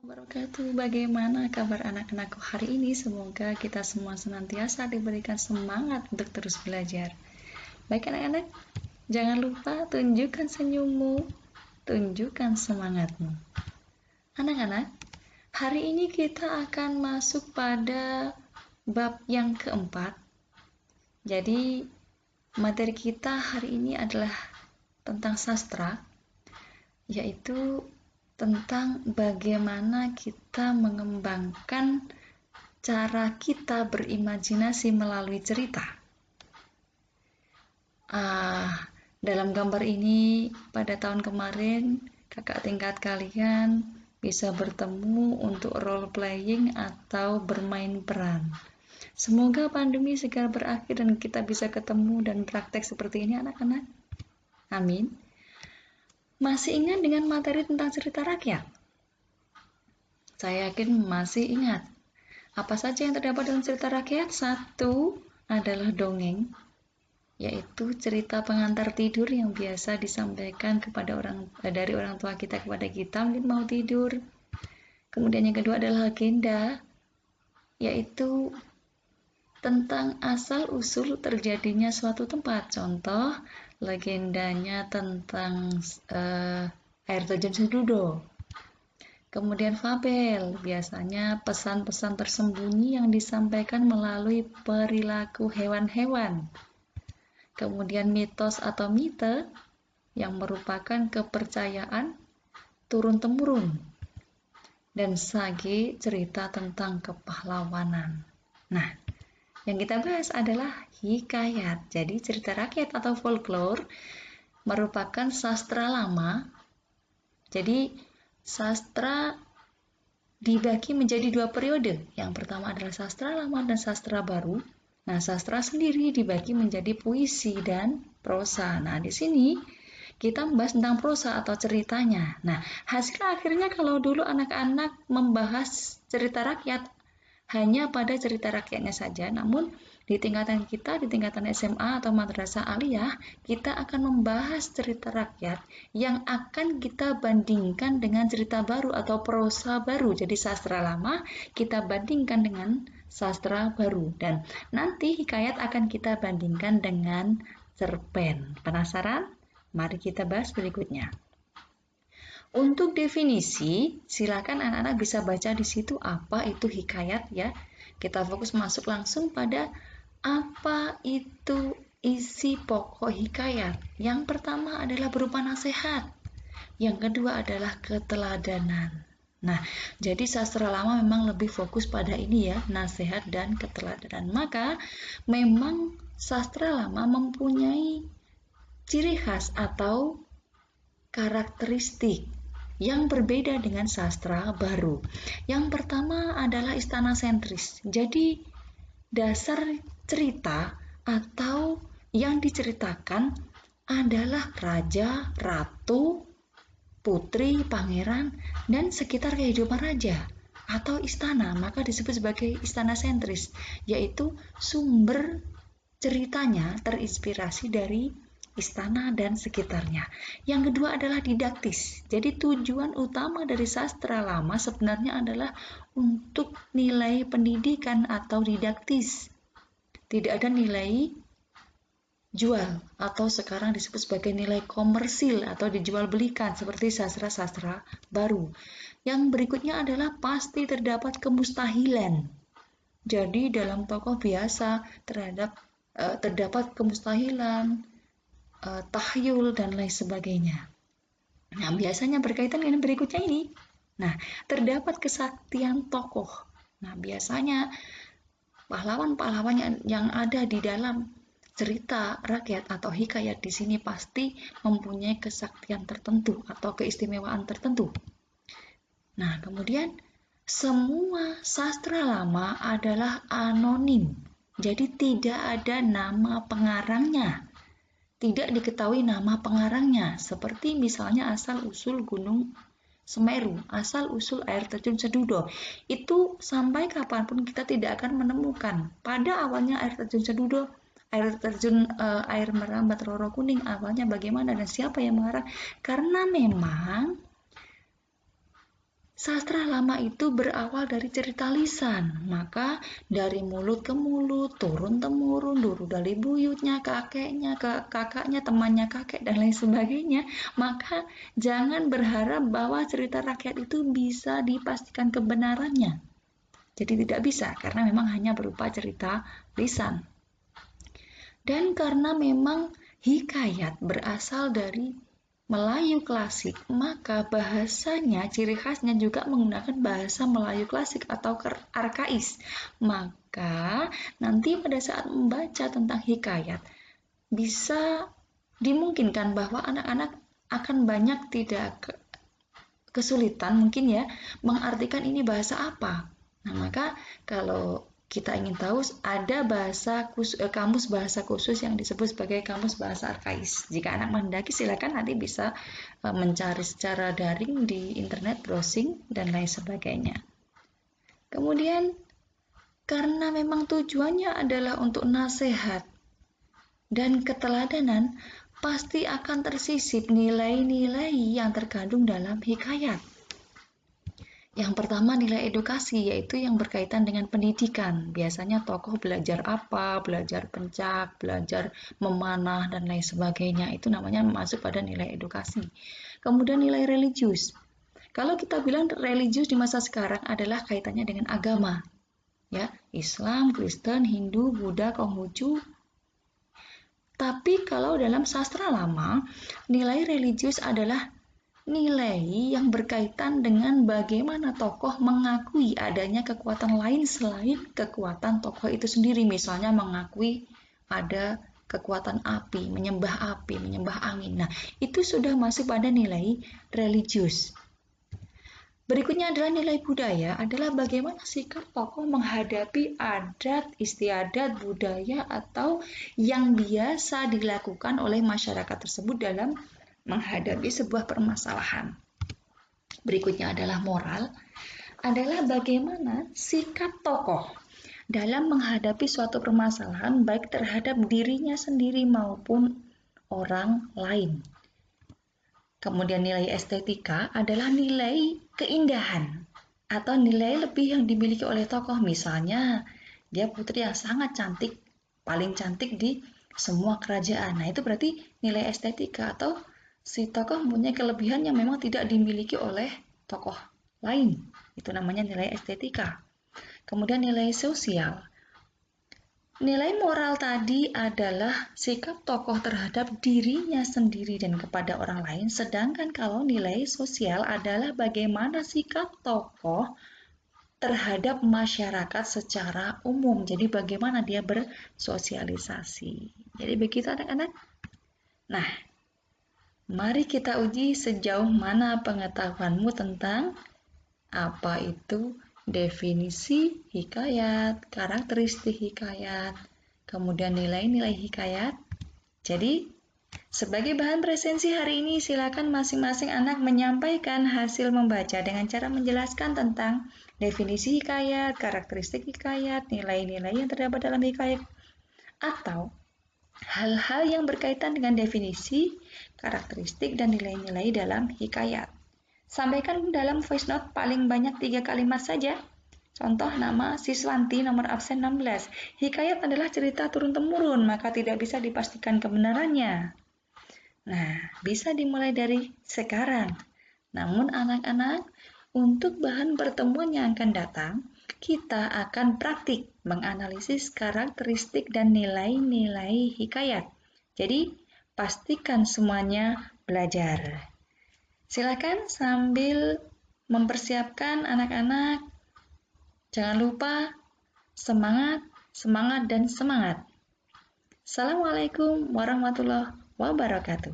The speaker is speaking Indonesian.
Wabarakatuh. Bagaimana kabar anak-anakku hari ini? Semoga kita semua senantiasa diberikan semangat untuk terus belajar. Baik anak-anak, jangan lupa tunjukkan senyummu, tunjukkan semangatmu. Anak-anak, hari ini kita akan masuk pada bab yang keempat. Jadi, materi kita hari ini adalah tentang sastra, yaitu tentang bagaimana kita mengembangkan cara kita berimajinasi melalui cerita. Dalam gambar ini, pada tahun kemarin, kakak tingkat kalian bisa bertemu untuk role playing atau bermain peran. Semoga pandemi segera berakhir dan kita bisa ketemu dan praktek seperti ini anak-anak. Amin. Masih ingat dengan materi tentang cerita rakyat? Saya yakin masih ingat. Apa saja yang terdapat dalam cerita rakyat? Satu adalah dongeng, yaitu cerita pengantar tidur yang biasa disampaikan dari orang tua kita kepada kita mungkin mau tidur. Kemudian yang kedua adalah legenda, yaitu tentang asal-usul terjadinya suatu tempat. Contoh, legendanya tentang air terjun Sedudo. Kemudian fabel, biasanya pesan-pesan tersembunyi yang disampaikan melalui perilaku hewan-hewan. Kemudian mitos atau mite, yang merupakan kepercayaan turun-temurun. Dan sage, cerita tentang kepahlawanan. Nah, yang kita bahas adalah hikayat. Jadi cerita rakyat atau folklore merupakan sastra lama. Jadi sastra dibagi menjadi dua periode. Yang pertama adalah sastra lama dan sastra baru. Nah, sastra sendiri dibagi menjadi puisi dan prosa. Nah, di sini kita membahas tentang prosa atau ceritanya. Nah, hasil akhirnya kalau dulu anak-anak membahas cerita rakyat hanya pada cerita rakyatnya saja, namun di tingkatan kita, di tingkatan SMA atau madrasah aliyah, kita akan membahas cerita rakyat yang akan kita bandingkan dengan cerita baru atau prosa baru. Jadi sastra lama kita bandingkan dengan sastra baru, dan nanti hikayat akan kita bandingkan dengan cerpen. Penasaran? Mari kita bahas berikutnya. Untuk definisi, silakan anak-anak bisa baca di situ apa itu hikayat ya. Kita fokus masuk langsung pada apa itu isi pokok hikayat. Yang pertama adalah berupa nasihat. Yang kedua adalah keteladanan. Nah, jadi sastra lama memang lebih fokus pada ini ya, nasihat dan keteladanan. Maka memang sastra lama mempunyai ciri khas atau karakteristik yang berbeda dengan sastra baru. Yang pertama adalah istana sentris. Jadi dasar cerita atau yang diceritakan adalah raja, ratu, putri, pangeran, dan sekitar kehidupan raja atau istana, maka disebut sebagai istana sentris, yaitu sumber ceritanya terinspirasi dari istana dan sekitarnya. Yang kedua adalah didaktis. Jadi tujuan utama dari sastra lama sebenarnya adalah untuk nilai pendidikan atau didaktis. Tidak ada nilai jual atau sekarang disebut sebagai nilai komersil atau dijual belikan seperti sastra-sastra baru. Yang berikutnya adalah pasti terdapat kemustahilan. Jadi dalam tokoh biasa terdapat kemustahilan, tahyul dan lain sebagainya. Nah, biasanya berkaitan dengan berikutnya ini. Nah, terdapat kesaktian tokoh. Nah, biasanya pahlawan-pahlawan yang ada di dalam cerita rakyat atau hikayat di sini pasti mempunyai kesaktian tertentu atau keistimewaan tertentu. Nah, kemudian semua sastra lama adalah anonim. Jadi tidak ada nama pengarangnya. Tidak diketahui nama pengarangnya, seperti misalnya asal-usul Gunung Semeru, asal-usul air terjun Sedudo. Itu sampai kapanpun kita tidak akan menemukan. Pada awalnya air terjun Sedudo, air terjun air merambat Roro Kuning, awalnya bagaimana dan siapa yang mengarang? Karena memang Sastra lama itu berawal dari cerita lisan, maka dari mulut ke mulut, turun-temurun, dulu dari buyutnya, kakeknya, ke kakaknya, temannya kakek, dan lain sebagainya. Maka jangan berharap bahwa cerita rakyat itu bisa dipastikan kebenarannya. Jadi tidak bisa, karena memang hanya berupa cerita lisan. Dan karena memang hikayat berasal dari Melayu klasik, maka bahasanya, ciri khasnya juga menggunakan bahasa Melayu klasik atau arkais. Maka nanti pada saat membaca tentang hikayat, bisa dimungkinkan bahwa anak-anak akan banyak tidak kesulitan mungkin ya mengartikan ini bahasa apa. Nah, maka kalau kita ingin tahu, ada kamus bahasa khusus yang disebut sebagai kamus bahasa arkais. Jika anak mendaki, silakan nanti bisa mencari secara daring di internet, browsing, dan lain sebagainya. Kemudian, karena memang tujuannya adalah untuk nasihat dan keteladanan, pasti akan tersisip nilai-nilai yang terkandung dalam hikayat. Yang pertama nilai edukasi, yaitu yang berkaitan dengan pendidikan. Biasanya tokoh belajar apa, belajar pencak, belajar memanah, dan lain sebagainya. Itu namanya masuk pada nilai edukasi. Kemudian nilai religius. Kalau kita bilang religius di masa sekarang adalah kaitannya dengan agama. Ya, Islam, Kristen, Hindu, Buddha, Konghucu. Tapi kalau dalam sastra lama, nilai religius adalah nilai yang berkaitan dengan bagaimana tokoh mengakui adanya kekuatan lain selain kekuatan tokoh itu sendiri. Misalnya mengakui ada kekuatan api, menyembah angin. Nah, itu sudah masuk pada nilai religius. Berikutnya adalah nilai budaya, adalah bagaimana sikap tokoh menghadapi adat, istiadat, budaya, atau yang biasa dilakukan oleh masyarakat tersebut dalam menghadapi sebuah permasalahan. Berikutnya adalah moral, adalah bagaimana sikap tokoh dalam menghadapi suatu permasalahan baik terhadap dirinya sendiri maupun orang lain. Kemudian nilai estetika adalah nilai keindahan atau nilai lebih yang dimiliki oleh tokoh. Misalnya, dia putri yang sangat cantik, paling cantik di semua kerajaan. Nah, itu berarti nilai estetika atau si tokoh mempunyai kelebihan yang memang tidak dimiliki oleh tokoh lain. Itu namanya nilai estetika. Kemudian nilai sosial. Nilai moral tadi adalah sikap tokoh terhadap dirinya sendiri dan kepada orang lain, sedangkan kalau nilai sosial adalah bagaimana sikap tokoh terhadap masyarakat secara umum. Jadi bagaimana dia bersosialisasi. Jadi begitu anak-anak. Nah, mari kita uji sejauh mana pengetahuanmu tentang apa itu definisi hikayat, karakteristik hikayat, kemudian nilai-nilai hikayat. Jadi, sebagai bahan presensi hari ini, silakan masing-masing anak menyampaikan hasil membaca dengan cara menjelaskan tentang definisi hikayat, karakteristik hikayat, nilai-nilai yang terdapat dalam hikayat, atau hal-hal yang berkaitan dengan definisi, karakteristik, dan nilai-nilai dalam hikayat. Sampaikan dalam voice note paling banyak 3 kalimat saja. Contoh nama Siswanti nomor absen 16. Hikayat adalah cerita turun-temurun, maka tidak bisa dipastikan kebenarannya. Nah, bisa dimulai dari sekarang. Namun anak-anak, untuk bahan pertemuan yang akan datang, kita akan praktik menganalisis karakteristik dan nilai-nilai hikayat. Jadi, pastikan semuanya belajar. Silakan sambil mempersiapkan anak-anak. Jangan lupa semangat, semangat, dan semangat. Assalamualaikum warahmatullahi wabarakatuh.